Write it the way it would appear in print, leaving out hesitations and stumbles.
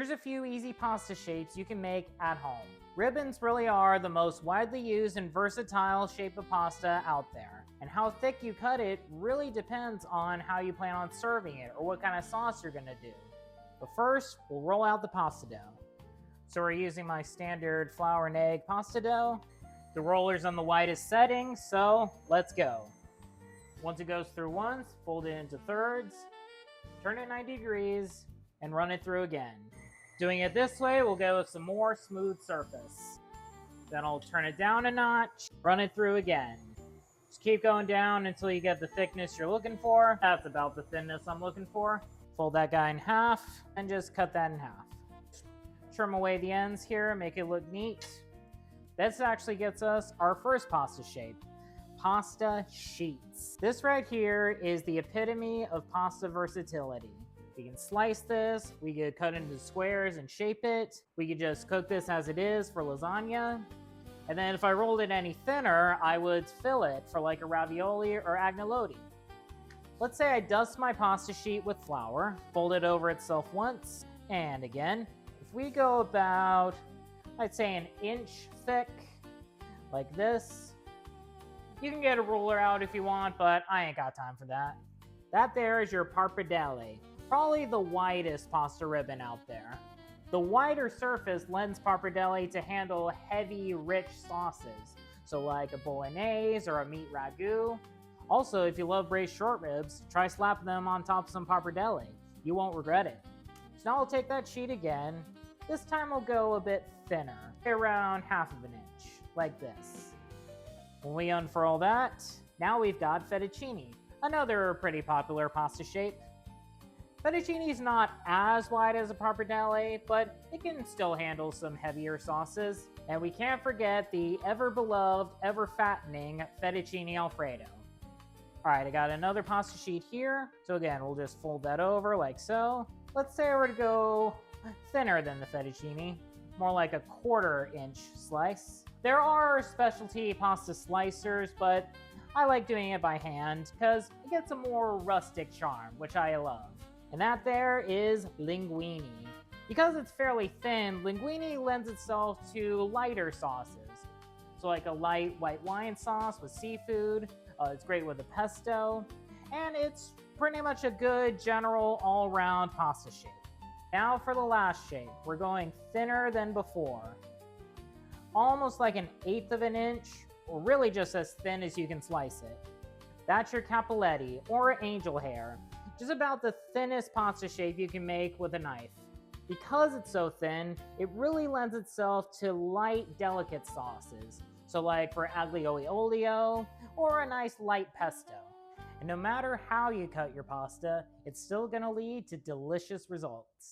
Here's a few easy pasta shapes you can make at home. Ribbons really are the most widely used and versatile shape of pasta out there. And how thick you cut it really depends on how you plan on serving it or what kind of sauce you're gonna do. But first, we'll roll out the pasta dough. So we're using my standard flour and egg pasta dough. The roller's on the widest setting, so let's go. Once it goes through once, fold it into thirds, turn it 90 degrees, and run it through again. Doing it this way will give us a more smooth surface. Then I'll turn it down a notch, run it through again. Just keep going down until you get the thickness you're looking for. That's about the thinness I'm looking for. Fold that guy in half, and just cut that in half. Trim away the ends here, make it look neat. This actually gets us our first pasta shape, pasta sheets. This right here is the epitome of pasta versatility. We can slice this, we could cut into squares and shape it. We could just cook this as it is for lasagna. And then if I rolled it any thinner, I would fill it for like a ravioli or agnolotti. Let's say I dust my pasta sheet with flour, fold it over itself once, and again. If we go about, I'd say an inch thick, like this. You can get a ruler out if you want, but I ain't got time for that. That there is your pappardelle, probably the widest pasta ribbon out there. The wider surface lends pappardelle to handle heavy, rich sauces, so like a bolognese or a meat ragu. Also, if you love braised short ribs, try slapping them on top of some pappardelle. You won't regret it. So now I'll take that sheet again. This time I'll go a bit thinner, around half of an inch, like this. When we unfurl that, now we've got fettuccine, another pretty popular pasta shape. Fettuccine is not as wide as a pappardelle, but it can still handle some heavier sauces. And we can't forget the ever-beloved, ever-fattening fettuccine alfredo. Alright, I got another pasta sheet here. So again, we'll just fold that over like so. Let's say I were to go thinner than the fettuccine, more like a 1/4 inch slice. There are specialty pasta slicers, but I like doing it by hand because it gets a more rustic charm, which I love. And that there is linguine. Because it's fairly thin, linguine lends itself to lighter sauces. So like a light white wine sauce with seafood, it's great with a pesto, and it's pretty much a good general all-round pasta shape. Now for the last shape, we're going thinner than before. Almost like an 1/8 of an inch, or really just as thin as you can slice it. That's your cappelletti, or angel hair. Just about the thinnest pasta shape you can make with a knife. Because it's so thin, it really lends itself to light, delicate sauces. So like for aglio e olio, or a nice light pesto. And no matter how you cut your pasta, it's still gonna lead to delicious results.